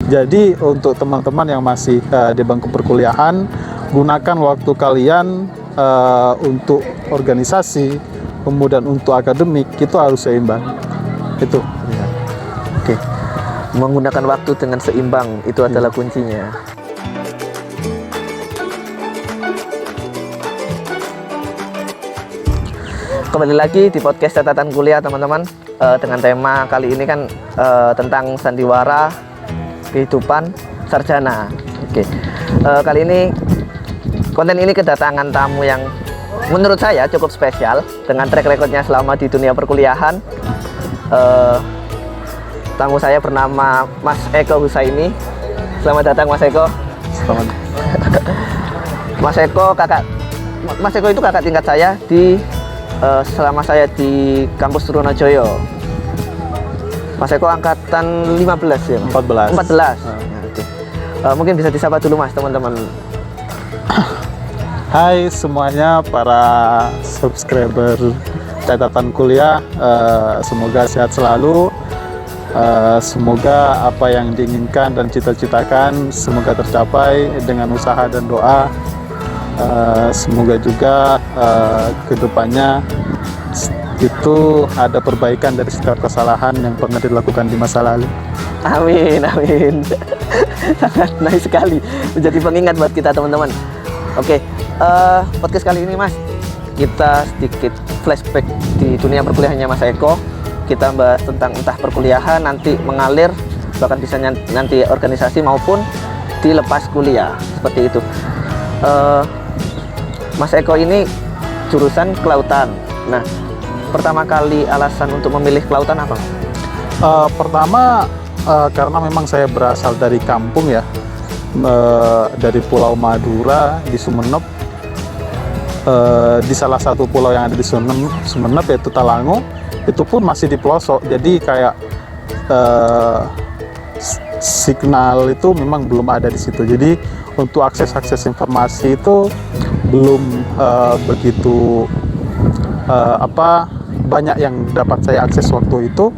Jadi untuk teman-teman yang masih di bangku perkuliahan, gunakan waktu kalian untuk organisasi, kemudian untuk akademik, itu harus seimbang. Itu. Ya. Oke. Menggunakan waktu dengan seimbang itu adalah kuncinya. Kembali lagi di podcast catatan kuliah, teman-teman. Dengan tema kali ini kan tentang sandiwara kehidupan sarjana. Oke. Kali ini konten ini kedatangan tamu yang menurut saya cukup spesial dengan track recordnya selama di dunia perkuliahan. Tamu saya bernama Mas Eko Husaini. Selamat datang Mas Eko. Selamat. Mas Eko itu kakak tingkat saya di selama saya di kampus Trunojoyo. Mas Eko angkatan 15 ya? 14. 14. Nah, okay. Mungkin bisa disapa dulu Mas, teman-teman. Hai semuanya para subscriber catatan kuliah, semoga sehat selalu. Semoga apa yang diinginkan dan cita-citakan semoga tercapai dengan usaha dan doa. Semoga juga kedepannya itu ada perbaikan dari setiap kesalahan yang pernah dilakukan di masa lalu. Amin, amin. Sangat nice sekali, menjadi pengingat buat kita teman-teman. Oke, podcast kali ini Mas, kita sedikit flashback di dunia perkuliahannya Mas Eko. Kita bahas tentang entah perkuliahan nanti mengalir, bahkan bisa nanti organisasi maupun dilepas kuliah, seperti itu. Mas Eko ini jurusan kelautan. Nah, pertama kali alasan untuk memilih kelautan apa? Pertama karena memang saya berasal dari kampung ya, dari Pulau Madura di Sumeneb. Di salah satu pulau yang ada di Sumeneb yaitu Talango, itu pun masih di pelosok. Jadi kayak signal itu memang belum ada di situ. Jadi untuk akses informasi itu belum begitu banyak yang dapat saya akses waktu itu,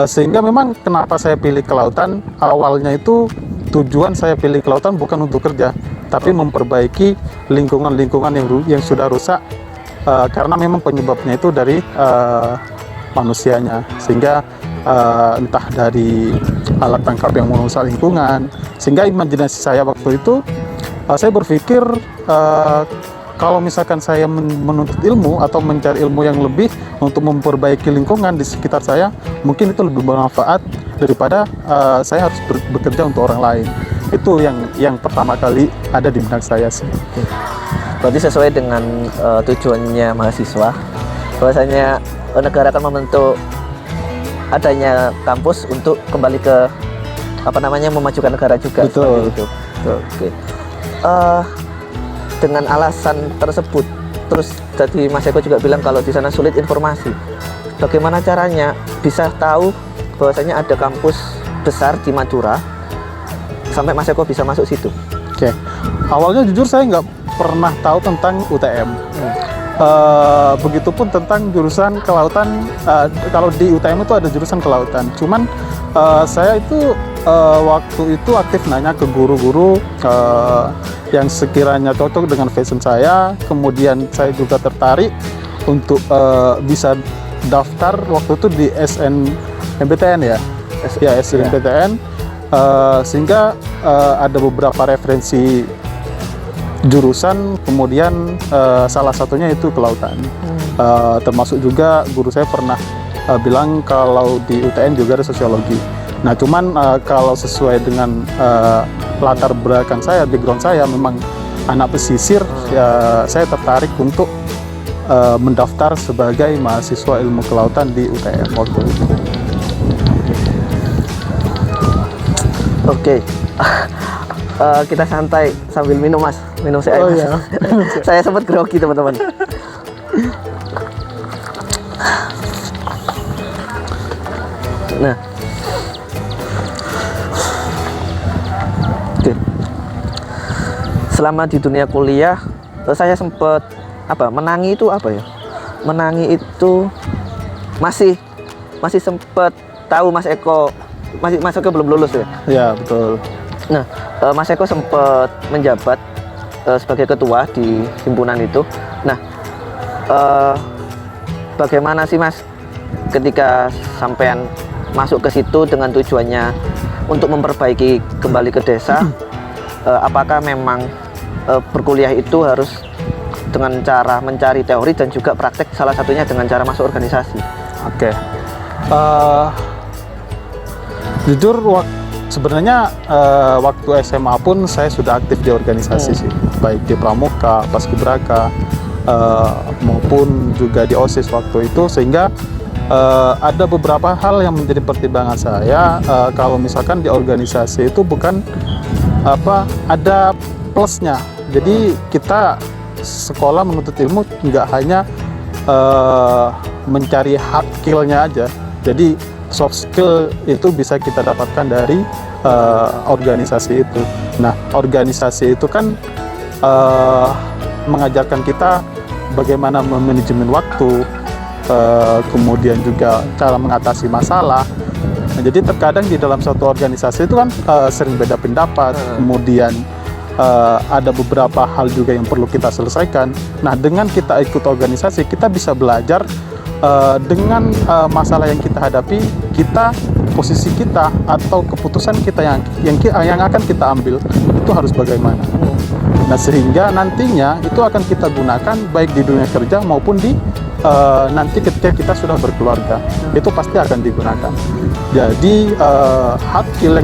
sehingga memang kenapa saya pilih kelautan. Awalnya itu tujuan saya pilih kelautan bukan untuk kerja, tapi memperbaiki lingkungan yang sudah rusak, karena memang penyebabnya itu dari manusianya, sehingga entah dari alat tangkap yang merusak lingkungan. Sehingga imajinasi saya waktu itu, saya berpikir kalau misalkan saya menuntut ilmu atau mencari ilmu yang lebih untuk memperbaiki lingkungan di sekitar saya, mungkin itu lebih bermanfaat daripada saya harus bekerja untuk orang lain. Itu yang pertama kali ada di benak saya sih. Berarti sesuai dengan tujuannya mahasiswa, bahwasanya negara akan membentuk adanya kampus untuk kembali ke memajukan negara juga. Betul. Seperti itu. Oke. Dengan alasan tersebut, terus tadi Mas Eko juga bilang kalau di sana sulit informasi. Bagaimana caranya bisa tahu bahwasanya ada kampus besar di Madura sampai Mas Eko bisa masuk situ? Oke. Awalnya jujur saya nggak pernah tahu tentang UTM. Begitupun tentang jurusan kelautan. Kalau di UTM itu ada jurusan kelautan. Cuman saya itu waktu itu aktif nanya ke guru-guru yang sekiranya cocok dengan passion saya. Kemudian saya juga tertarik untuk bisa daftar waktu itu di SNMPTN ya. Ya, SNMPTN. Sehingga ada beberapa referensi jurusan, kemudian salah satunya itu kelautan. Termasuk juga guru saya pernah bilang kalau di UTN juga ada sosiologi. Nah, cuman kalau sesuai dengan latar belakang saya, background saya memang anak pesisir, ya saya tertarik untuk mendaftar sebagai mahasiswa ilmu kelautan di UTN waktu itu. Oke. Kita santai sambil minum Mas, minum saya. Oh iya. Saya sempat grogi teman-teman. Nah, oke. Selama di dunia kuliah, saya sempat menangi itu apa ya? Menangi itu masih sempat tahu Mas Eko Mas Eko belum lulus ya? Ya, betul. Nah, Mas Eko sempat menjabat sebagai ketua di himpunan itu. Nah, bagaimana sih Mas ketika sampean masuk ke situ dengan tujuannya untuk memperbaiki kembali ke desa? Apakah memang berkuliah itu harus dengan cara mencari teori dan juga praktek, salah satunya dengan cara masuk organisasi? Oke. Jujur sebenarnya waktu SMA pun saya sudah aktif di organisasi sih, baik di Pramuka, Paskibraka, maupun juga di OSIS waktu itu, sehingga ada beberapa hal yang menjadi pertimbangan saya. Kalau misalkan di organisasi itu bukan ada plusnya. Jadi kita sekolah menuntut ilmu nggak hanya mencari hard skill-nya aja. Jadi soft skill itu bisa kita dapatkan dari organisasi itu. Nah, organisasi itu kan mengajarkan kita bagaimana memanajemen waktu, kemudian juga cara mengatasi masalah. Nah, jadi terkadang di dalam suatu organisasi itu kan sering beda pendapat, kemudian ada beberapa hal juga yang perlu kita selesaikan. Nah, dengan kita ikut organisasi, kita bisa belajar dengan masalah yang kita hadapi, posisi kita atau keputusan kita yang akan kita ambil itu harus bagaimana. Nah, sehingga nantinya itu akan kita gunakan baik di dunia kerja maupun di nanti ketika kita sudah berkeluarga, itu pasti akan digunakan. Jadi hard skill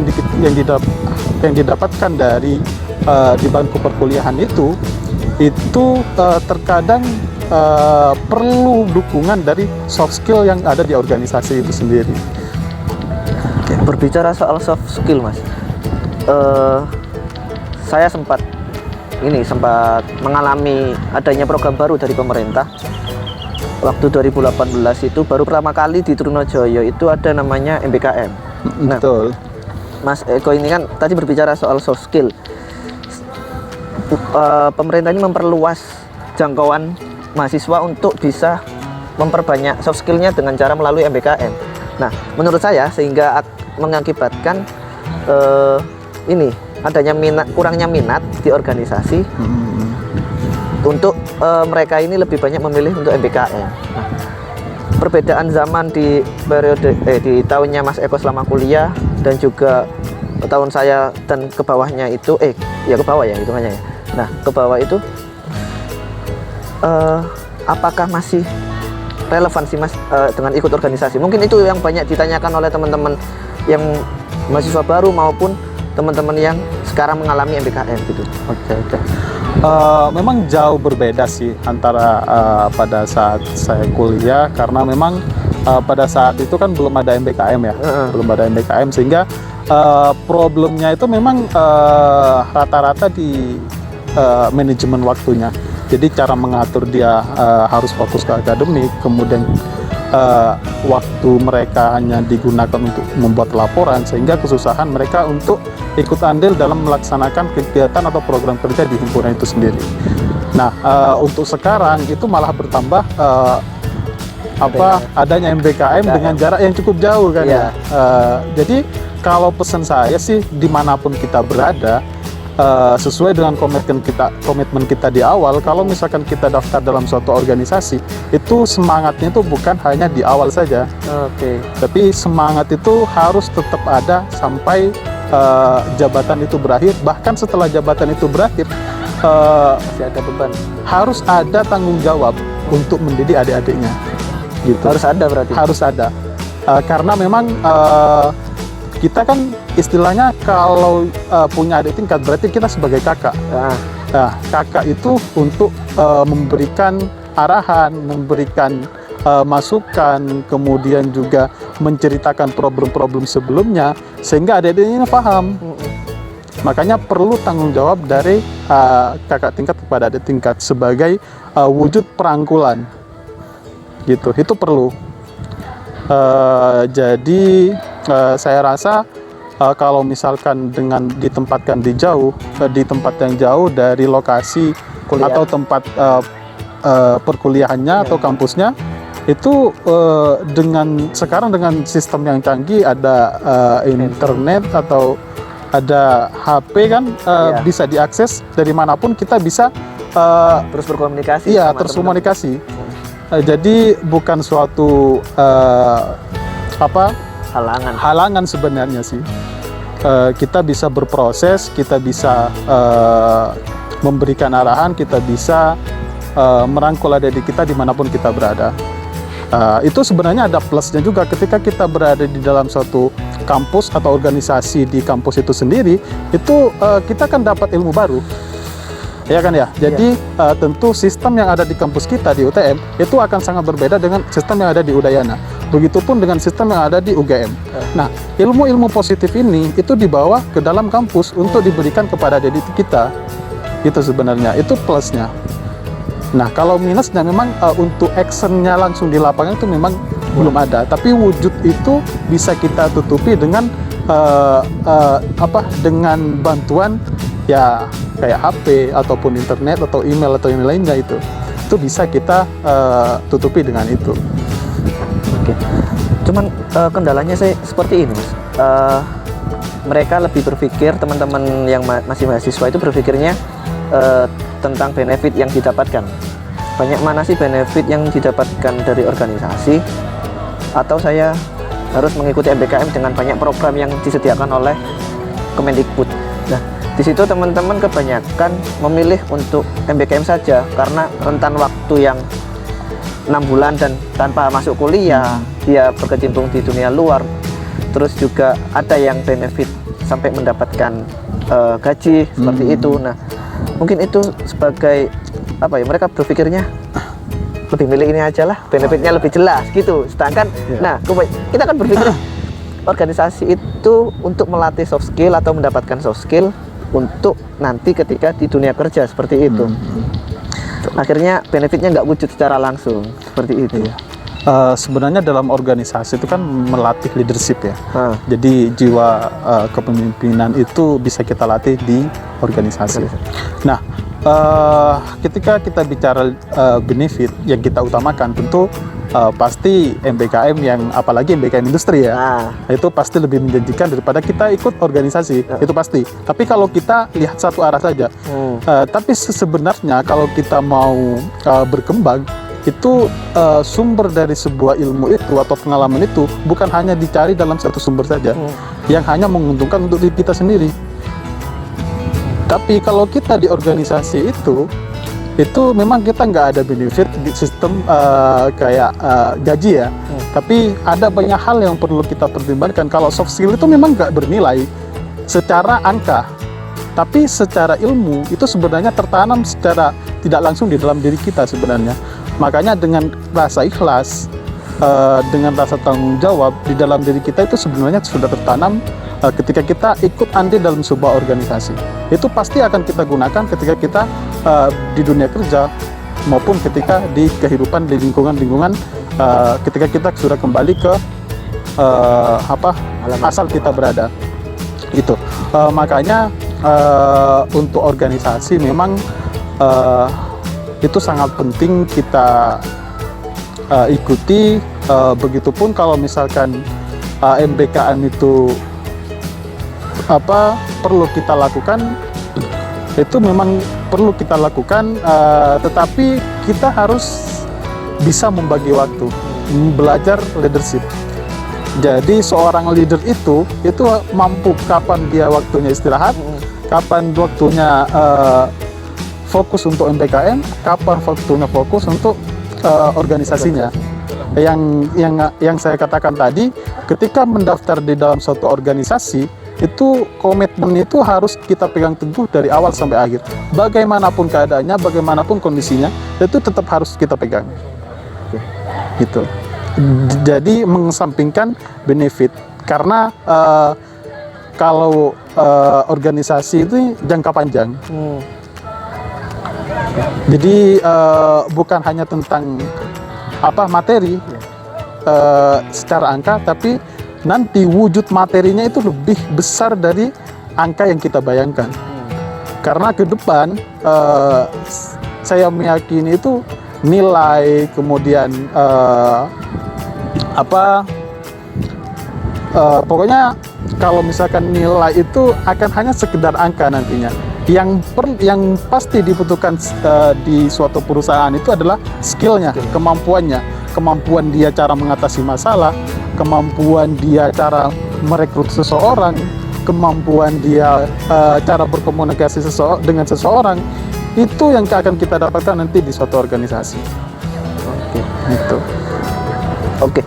yang didapatkan dari di bangku perkuliahan itu terkadang perlu dukungan dari soft skill yang ada di organisasi itu sendiri. Berbicara soal soft skill, Mas, saya sempat mengalami adanya program baru dari pemerintah. Waktu 2018 itu baru pertama kali di Trunojoyo itu ada namanya MBKM. Nah, betul. Mas Eko ini kan tadi berbicara soal soft skill. Pemerintah ini memperluas jangkauan mahasiswa untuk bisa memperbanyak soft skillnya dengan cara melalui MBKM. Nah, menurut saya sehingga mengakibatkan adanya kurangnya minat di organisasi untuk mereka ini lebih banyak memilih untuk MBKM. Nah, perbedaan zaman di periode di tahunnya Mas Eko selama kuliah dan juga tahun saya dan ke bawahnya itu ke bawah ya hitungannya ya. Nah, ke bawah itu apakah masih relevan sih Mas dengan ikut organisasi? Mungkin itu yang banyak ditanyakan oleh teman-teman yang mahasiswa baru maupun teman-teman yang sekarang mengalami MBKM gitu. Oke. Memang jauh berbeda sih antara pada saat saya kuliah, karena memang pada saat itu kan belum ada MBKM ya, belum ada MBKM, sehingga problemnya itu memang rata-rata di manajemen waktunya. Jadi cara mengatur dia harus fokus ke akademik, kemudian waktu mereka hanya digunakan untuk membuat laporan, sehingga kesusahan mereka untuk ikut andil dalam melaksanakan kegiatan atau program kerja di himpunan itu sendiri. Nah, untuk sekarang itu malah bertambah adanya MBKM dengan jarak yang cukup jauh kan ya. Jadi kalau pesan saya sih, dimanapun kita berada, sesuai dengan komitmen kita di awal, kalau misalkan kita daftar dalam suatu organisasi, itu semangatnya itu bukan hanya di awal saja. Tapi semangat itu harus tetap ada sampai jabatan itu berakhir. Bahkan setelah jabatan itu berakhir, Masih ada beban. harus ada tanggung jawab untuk mendidik adik-adiknya. Gitu. Harus ada berarti. Harus ada. Karena memang kita kan istilahnya kalau punya adik tingkat berarti kita sebagai kakak. Nah, kakak itu untuk memberikan arahan, memberikan masukan, kemudian juga menceritakan problem-problem sebelumnya sehingga adik-adiknya paham. Makanya perlu tanggung jawab dari kakak tingkat kepada adik tingkat sebagai wujud perangkulan. Gitu, itu perlu. Jadi saya rasa kalau misalkan dengan ditempatkan di tempat yang jauh dari lokasi kuliah atau tempat perkuliahannya atau kampusnya, itu dengan sekarang dengan sistem yang canggih, ada internet atau ada HP kan, Iya. bisa diakses dari manapun, kita bisa Terus berkomunikasi iya sama terus teman-teman. komunikasi. Jadi bukan suatu halangan sebenarnya sih. Kita bisa berproses, kita bisa memberikan arahan, kita bisa merangkul adik-adik kita dimanapun kita berada. Itu sebenarnya ada plusnya juga ketika kita berada di dalam suatu kampus atau organisasi di kampus itu sendiri, itu kita kan dapat ilmu baru. Ya kan ya. Jadi tentu sistem yang ada di kampus kita di UTM itu akan sangat berbeda dengan sistem yang ada di Udayana. Begitupun dengan sistem yang ada di UGM. Nah, ilmu-ilmu positif ini itu dibawa ke dalam kampus untuk diberikan kepada adik kita. Itu sebenarnya, itu plusnya. Nah, kalau minusnya memang untuk actionnya langsung di lapangan itu memang belum ada. Tapi wujud itu bisa kita tutupi dengan dengan bantuan ya kayak HP ataupun internet atau email atau yang lainnya, itu bisa kita tutupi dengan itu. Oke. Cuman kendalanya saya seperti ini, Mas. Mereka lebih berpikir, teman-teman yang masih mahasiswa itu berpikirnya tentang benefit yang didapatkan. Banyak mana sih benefit yang didapatkan dari organisasi, atau saya harus mengikuti MBKM dengan banyak program yang disediakan oleh Kemendikbud. Nah, di situ teman-teman kebanyakan memilih untuk MBKM saja karena rentan waktu yang 6 bulan dan tanpa masuk kuliah, dia berkecimpung di dunia luar. Terus juga ada yang benefit sampai mendapatkan gaji seperti itu. Nah, mungkin itu sebagai mereka berpikirnya lebih milih ini aja lah, benefitnya lebih jelas gitu. Sedangkan nah, kita kan berpikir organisasi itu untuk melatih soft skill atau mendapatkan soft skill untuk nanti ketika di dunia kerja seperti itu. Akhirnya benefitnya nggak wujud secara langsung seperti itu. Sebenarnya dalam organisasi itu kan melatih leadership ya. Jadi jiwa kepemimpinan itu bisa kita latih di organisasi. Nah, ketika kita bicara benefit yang kita utamakan, tentu pasti MBKM, yang apalagi MBKM industri ya, itu pasti lebih menjanjikan daripada kita ikut organisasi, itu pasti. Tapi kalau kita lihat satu arah saja, tapi sebenarnya kalau kita mau berkembang, itu sumber dari sebuah ilmu itu atau pengalaman itu bukan hanya dicari dalam satu sumber saja yang hanya menguntungkan untuk diri kita sendiri. Tapi kalau kita di organisasi itu memang kita nggak ada benefit di sistem kayak gaji ya. Tapi ada banyak hal yang perlu kita pertimbangkan. Kalau soft skill itu memang nggak bernilai secara angka, tapi secara ilmu itu sebenarnya tertanam secara tidak langsung di dalam diri kita sebenarnya. Makanya dengan rasa ikhlas, dengan rasa tanggung jawab di dalam diri kita itu sebenarnya sudah tertanam ketika kita ikut andil dalam sebuah organisasi. Itu pasti akan kita gunakan ketika kita di dunia kerja maupun ketika di kehidupan di lingkungan ketika kita sudah kembali ke asal kita berada. Itu makanya untuk organisasi memang itu sangat penting kita ikuti. Begitupun kalau misalkan MBKM itu perlu kita lakukan, itu memang perlu kita lakukan, tetapi kita harus bisa membagi waktu, belajar leadership. Jadi seorang leader itu mampu kapan dia waktunya istirahat, kapan waktunya fokus untuk MBKM, kapan waktunya fokus untuk organisasinya. Yang saya katakan tadi, ketika mendaftar di dalam suatu organisasi, itu komitmen itu harus kita pegang teguh dari awal sampai akhir. Bagaimanapun keadaannya, bagaimanapun kondisinya, itu tetap harus kita pegang. Gitu. Jadi mengesampingkan benefit, karena kalau organisasi itu jangka panjang. Jadi bukan hanya tentang materi secara angka, tapi nanti wujud materinya itu lebih besar dari angka yang kita bayangkan. Karena ke depan saya meyakini itu nilai, kemudian pokoknya kalau misalkan nilai itu akan hanya sekedar angka nantinya. Yang pasti dibutuhkan di suatu perusahaan itu adalah skillnya, kemampuannya, kemampuan dia cara mengatasi masalah, kemampuan dia cara merekrut seseorang, kemampuan dia cara berkomunikasi dengan seseorang. Itu yang akan kita dapatkan nanti di suatu organisasi. Oke. Itu. Oke,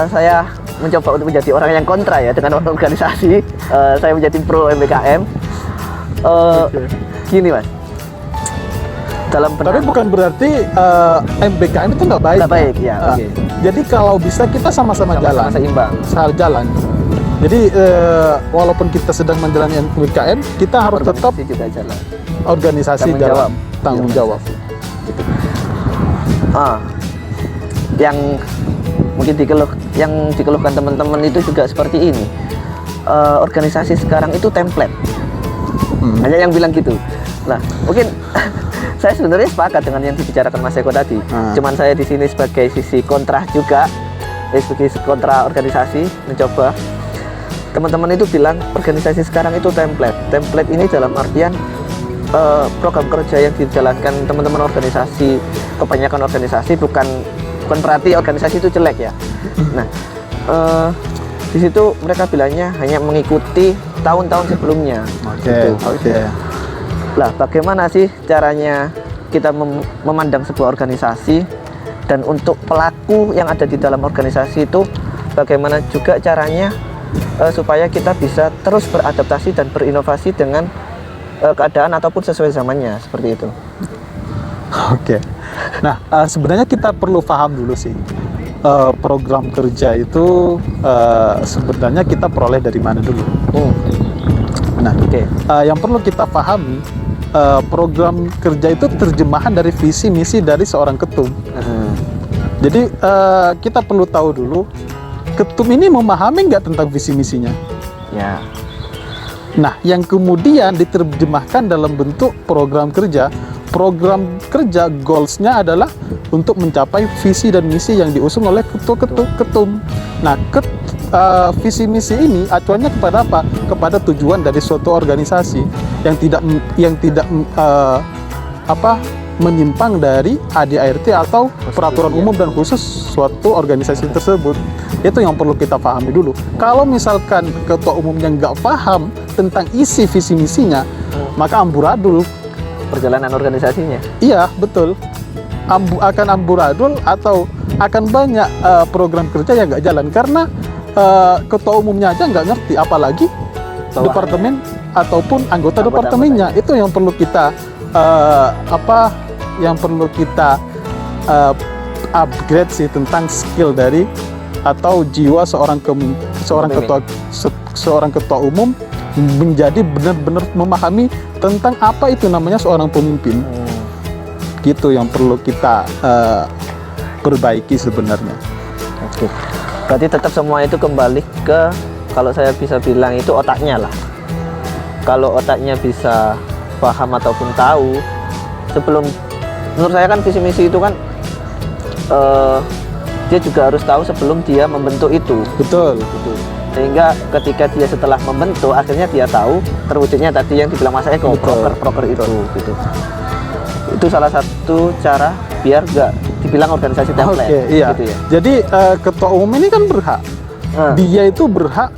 saya mencoba untuk menjadi orang yang kontra ya dengan organisasi. Saya menjadi pro MBKM. Gini Mas, Tapi bukan berarti MBKM itu nggak baik. Nggak baik, ya. Oke. Jadi kalau bisa kita sama-sama jalan. Seimbang. Jalan. Jadi walaupun kita sedang menjalani MBKM, kita harus tetap juga jalan. organisasi jalan. Tanggung jawab. Gitu. Yang mungkin dikeluhkan teman-teman itu juga seperti ini. Organisasi sekarang itu template. Hanya yang bilang gitu. Nah, mungkin saya sebenarnya sepakat dengan yang dibicarakan Mas Eko tadi. Cuman saya di sini sebagai sisi kontra juga, sebagai kontra organisasi, mencoba. Teman-teman itu bilang organisasi sekarang itu template. Template ini dalam artian program kerja yang dijalankan teman-teman organisasi, kebanyakan organisasi bukan berarti organisasi itu jelek ya. Nah, di situ mereka bilangnya hanya mengikuti tahun-tahun sebelumnya. Oke. Lah, bagaimana sih caranya kita memandang sebuah organisasi, dan untuk pelaku yang ada di dalam organisasi itu bagaimana juga caranya supaya kita bisa terus beradaptasi dan berinovasi dengan keadaan ataupun sesuai zamannya, seperti itu. Oke. Nah, sebenarnya kita perlu paham dulu sih. Program kerja itu sebenarnya kita peroleh dari mana dulu. Nah, yang perlu kita pahami, program kerja itu terjemahan dari visi misi dari seorang ketum. Jadi kita perlu tahu dulu, ketum ini memahami nggak tentang visi misinya. Ya. Nah, yang kemudian diterjemahkan dalam bentuk program kerja. Program kerja goals-nya adalah untuk mencapai visi dan misi yang diusung oleh ketum. Nah, visi misi ini acuannya kepada apa? Kepada tujuan dari suatu organisasi yang tidak menyimpang dari ADART atau peraturan umum dan khusus suatu organisasi tersebut. Itu yang perlu kita pahami dulu. Kalau misalkan ketua umumnya nggak paham tentang isi visi misinya, maka amburadul perjalanan organisasinya. Iya, betul. Akan amburadul atau akan banyak program kerja yang nggak jalan karena ketua umumnya aja nggak ngerti, apalagi departemen ataupun anggota departemennya. Itu yang perlu kita upgrade sih tentang skill dari atau jiwa seorang ketua umum menjadi benar-benar memahami tentang apa itu namanya seorang pemimpin. Gitu yang perlu kita perbaiki sebenarnya. Oke. Berarti tetap semua itu kembali ke, kalau saya bisa bilang itu otaknya lah. Kalau otaknya bisa paham ataupun tahu, sebelum, menurut saya kan visi misi itu kan dia juga harus tahu sebelum dia membentuk itu. Betul. Gitu. Sehingga ketika dia setelah membentuk, akhirnya dia tahu terwujudnya tadi yang dibilang Mas Eko, proker itu gitu. Itu salah satu cara biar nggak dibilang organisasi template. Iya. Gitu ya. Jadi ketua umum ini kan berhak. Dia itu berhak,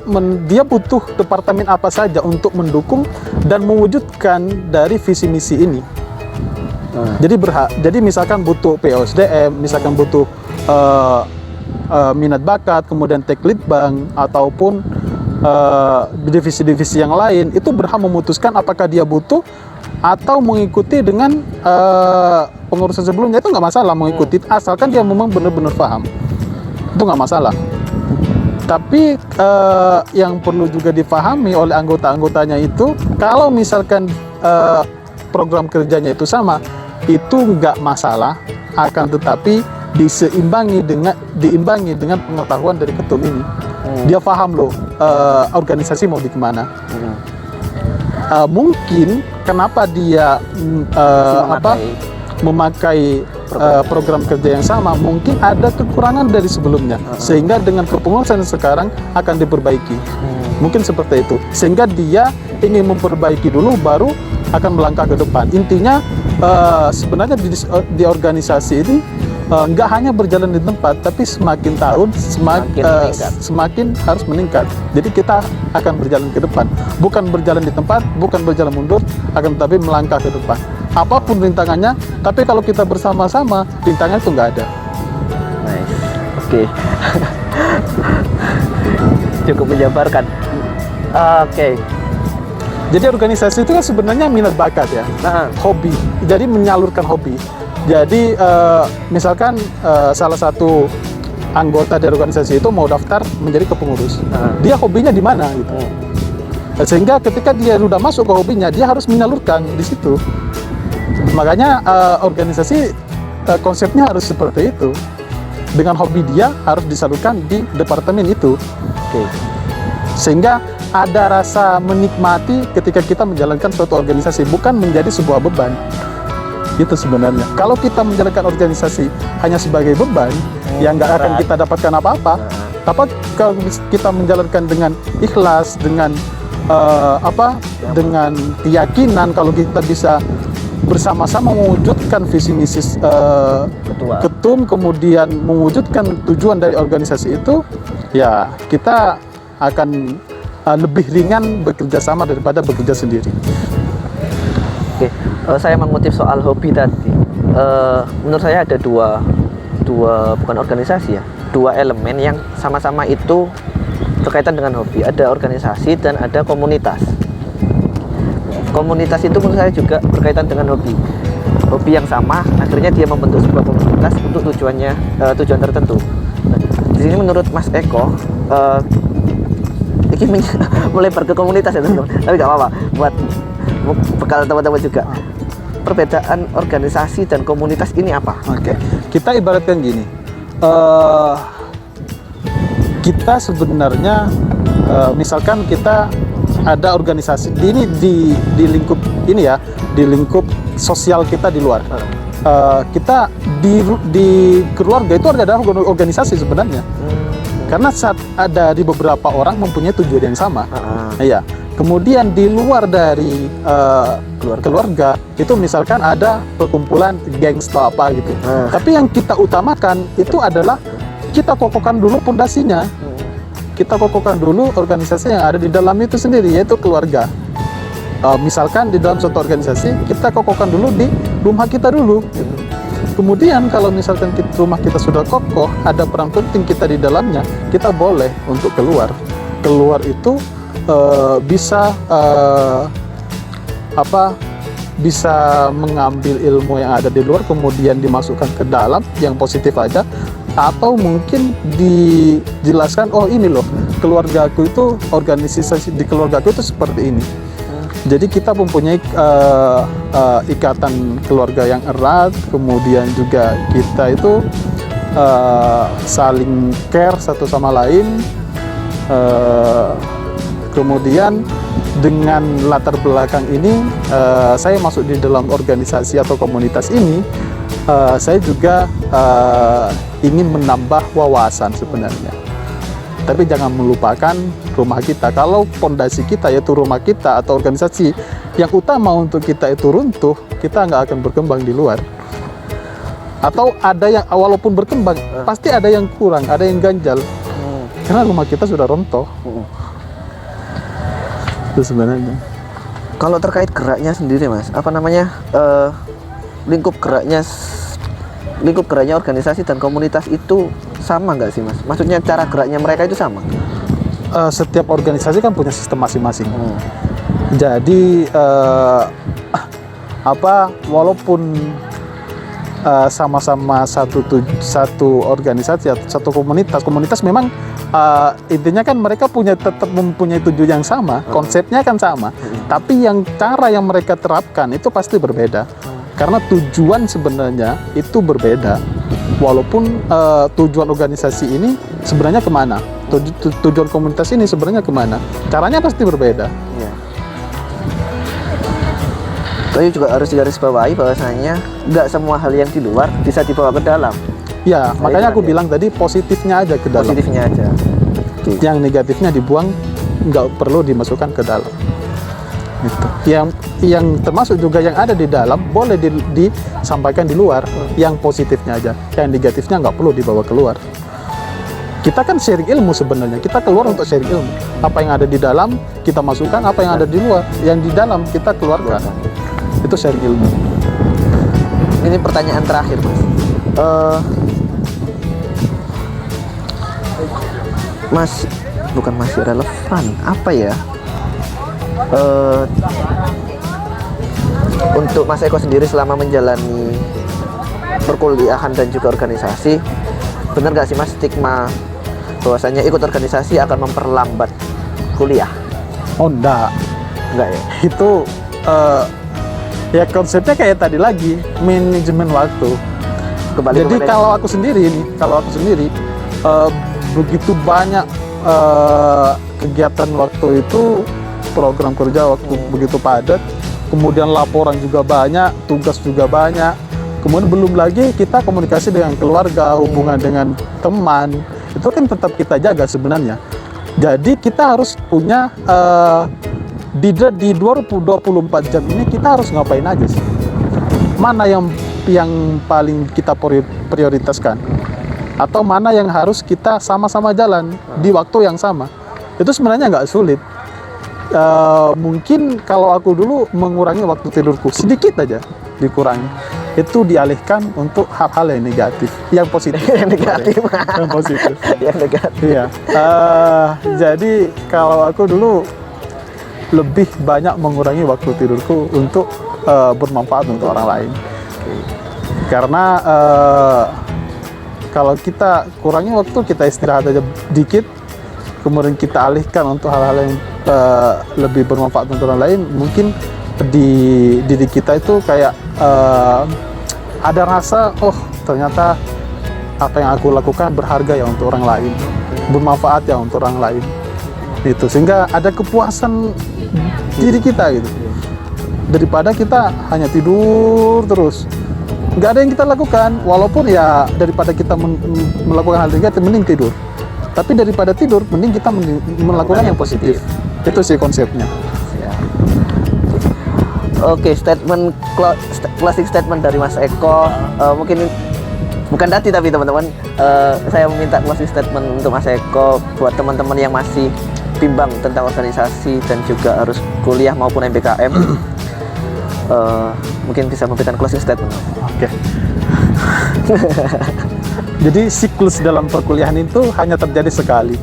dia butuh departemen apa saja untuk mendukung dan mewujudkan dari visi misi ini. Jadi berhak. Jadi misalkan butuh POSDM, misalkan butuh minat bakat, kemudian teklit bank ataupun divisi-divisi yang lain, itu berhak memutuskan apakah dia butuh atau mengikuti dengan pengurusan sebelumnya. Itu nggak masalah mengikuti, asalkan dia memang benar-benar paham, itu nggak masalah. Tapi yang perlu juga dipahami oleh anggota-anggotanya itu, kalau misalkan program kerjanya itu sama, itu nggak masalah, akan tetapi diimbangi dengan pengetahuan dari ketum ini. Dia paham loh organisasi mau di kemana. Mungkin kenapa dia memakai program kerja yang sama, mungkin ada kekurangan dari sebelumnya, sehingga dengan kepengurusan sekarang akan diperbaiki. Mungkin seperti itu, sehingga dia ingin memperbaiki dulu, baru akan melangkah ke depan. Intinya sebenarnya di organisasi ini nggak hanya berjalan di tempat, tapi semakin tahun semakin harus meningkat. Jadi kita akan berjalan ke depan, bukan berjalan di tempat, bukan berjalan mundur, akan tetapi melangkah ke depan. Apapun rintangannya, tapi kalau kita bersama-sama, rintangan itu nggak ada. Nice. Oke. Cukup menjabarkan. Oke. Jadi organisasi itu kan sebenarnya minat bakat ya, hobi. Jadi menyalurkan hobi. Jadi misalkan salah satu anggota dari organisasi itu mau daftar menjadi kepengurus, dia hobinya di mana gitu. Sehingga ketika dia sudah masuk ke hobinya, dia harus menyalurkan di situ. Makanya organisasi konsepnya harus seperti itu. Dengan hobi dia harus disalurkan di departemen itu. Sehingga ada rasa menikmati ketika kita menjalankan suatu organisasi, bukan menjadi sebuah beban. Itu sebenarnya. Kalau kita menjalankan organisasi hanya sebagai beban, yang nggak akan kita dapatkan apa-apa. Tapi kalau kita menjalankan dengan ikhlas, dengan dengan keyakinan, kalau kita bisa bersama-sama mewujudkan visi misi ketum, kemudian mewujudkan tujuan dari organisasi itu, ya kita akan lebih ringan bekerja sama daripada bekerja sendiri. Oke, saya mengutip soal hobi tadi. Menurut saya ada dua bukan organisasi ya, dua elemen yang sama-sama itu berkaitan dengan hobi. Ada organisasi dan ada komunitas. Komunitas itu menurut saya juga berkaitan dengan hobi. Hobi yang sama, akhirnya dia membentuk sebuah komunitas untuk tujuan tertentu. Nah, di sini menurut Mas Eko, ini melebar ke komunitas ya teman-teman. Tapi nggak apa-apa, buat bekal teman-teman juga. Perbedaan organisasi dan komunitas ini apa? Oke, kita ibaratkan gini. Kita sebenarnya, misalkan kita ada organisasi ini di lingkup ini ya, di lingkup sosial kita di luar. Kita di keluarga itu ada organisasi sebenarnya. Karena saat ada di beberapa orang mempunyai tujuan yang sama. Iya. Kemudian di luar dari keluarga itu misalkan ada perkumpulan gengs atau apa gitu. Tapi yang kita utamakan itu adalah kita kokohkan dulu pondasinya. Kita kokohkan dulu organisasi yang ada di dalam itu sendiri, yaitu keluarga. Misalkan di dalam suatu organisasi kita kokohkan dulu di rumah kita dulu. Gitu. Kemudian kalau misalkan rumah kita sudah kokoh, ada peran penting kita di dalamnya, kita boleh untuk keluar. Keluar itu bisa bisa mengambil ilmu yang ada di luar, kemudian dimasukkan ke dalam yang positif aja, atau mungkin dijelaskan, oh ini loh keluargaku itu, organisasi di keluargaku itu seperti ini. Jadi kita mempunyai ikatan keluarga yang erat, kemudian juga kita itu saling care satu sama lain. Kemudian dengan latar belakang ini, saya masuk di dalam organisasi atau komunitas ini, saya juga ingin menambah wawasan sebenarnya. Tapi jangan melupakan rumah kita. Kalau fondasi kita yaitu rumah kita atau organisasi yang utama untuk kita itu runtuh, kita nggak akan berkembang di luar. Atau ada yang walaupun berkembang, pasti ada yang kurang, ada yang ganjal. Karena rumah kita sudah runtuh. Itu sebenarnya. Kalau terkait geraknya sendiri, Mas, apa namanya, lingkup geraknya organisasi dan komunitas itu sama nggak sih, Mas? Maksudnya cara geraknya mereka itu sama? Setiap organisasi kan punya sistem masing-masing. Jadi walaupun sama-sama satu organisasi atau satu komunitas memang intinya kan mereka tetap mempunyai tujuan yang sama, konsepnya kan sama, tapi cara yang mereka terapkan itu pasti berbeda. Karena tujuan sebenarnya itu berbeda. Walaupun tujuan organisasi ini sebenarnya kemana, tujuan komunitas ini sebenarnya kemana, caranya pasti berbeda. Tapi juga harus digarisbawahi bahwasanya nggak semua hal yang di luar bisa dibawa ke dalam. Ya, Nah, makanya itu aku kan ya. bilang tadi positifnya aja ke dalam. Positifnya aja. Oke. Yang negatifnya dibuang, nggak perlu dimasukkan ke dalam. Gitu. Yang termasuk juga yang ada di dalam boleh disampaikan di luar. Yang positifnya aja, yang negatifnya nggak perlu dibawa keluar. Kita kan sharing ilmu sebenarnya. Kita keluar untuk sharing ilmu. Apa yang ada di dalam kita masukkan, apa yang ada di luar, yang di dalam kita keluarkan. Itu sharing ilmu. Ini pertanyaan terakhir, Mas. Masih relevan. Apa ya? Untuk Mas Eko sendiri selama menjalani perkuliahan dan juga organisasi, benar gak sih Mas stigma bahwasanya ikut organisasi akan memperlambat kuliah? Oh, enggak. Enggak ya? Itu ya konsepnya kayak tadi lagi, manajemen waktu. Kembali Jadi ke kalau aku sendiri begitu banyak kegiatan waktu itu, program kerja waktu begitu padat, kemudian laporan juga banyak, tugas juga banyak, kemudian belum lagi kita komunikasi dengan keluarga, hubungan dengan teman, itu kan tetap kita jaga sebenarnya. Jadi kita harus punya di 24 jam ini kita harus ngapain aja sih? Mana yang paling kita prioritaskan? Atau mana yang harus kita sama-sama jalan di waktu yang sama? Itu sebenarnya nggak sulit. Mungkin kalau aku dulu mengurangi waktu tidurku sedikit aja, dikurangi. Itu dialihkan untuk hal-hal yang negatif, yang positif. yang negatif. Yang positif. Yang negatif. Iya. Jadi kalau aku dulu lebih banyak mengurangi waktu tidurku untuk bermanfaat untuk orang lain. Karena kalau kita kurangi waktu, kita istirahat aja dikit, kemudian kita alihkan untuk hal-hal yang lebih bermanfaat untuk orang lain, mungkin di diri kita itu kayak ada rasa, oh ternyata apa yang aku lakukan berharga ya untuk orang lain, bermanfaat ya untuk orang lain. Itu sehingga ada kepuasan diri kita gitu. Daripada kita hanya tidur terus, nggak ada yang kita lakukan, walaupun ya daripada kita melakukan hal negatif, mending tidur. Tapi daripada tidur, mending kita melakukan yang positif. Itu sih konsepnya. Oke, closing statement dari Mas Eko. Mungkin bukan Dati tapi teman-teman, saya meminta closing statement untuk Mas Eko buat teman-teman yang masih bimbang tentang organisasi dan juga harus kuliah maupun MBKM. Mungkin bisa memberikan closing statement. Oke. Jadi siklus dalam perkuliahan itu hanya terjadi sekali.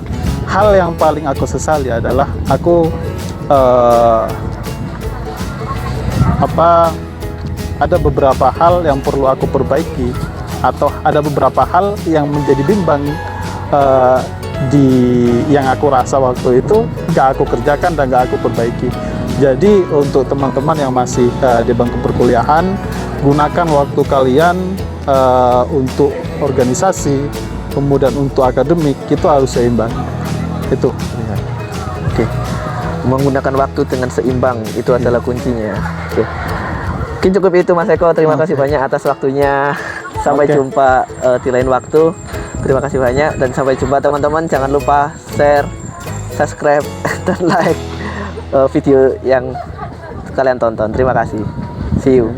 Hal yang paling aku sesali adalah aku ada beberapa hal yang perlu aku perbaiki, atau ada beberapa hal yang menjadi bimbang yang aku rasa waktu itu gak aku kerjakan dan gak aku perbaiki. Jadi untuk teman-teman yang masih di bangku perkuliahan, gunakan waktu kalian untuk organisasi, kemudian untuk akademik, itu harus seimbang. Itu. Oke. Menggunakan waktu dengan seimbang itu adalah kuncinya. Oke. Mungkin cukup itu Mas Eko. Terima kasih banyak atas waktunya. Sampai jumpa di lain waktu. Terima kasih banyak dan sampai jumpa teman-teman. Jangan lupa share, subscribe dan like video yang kalian tonton. Terima kasih. See you.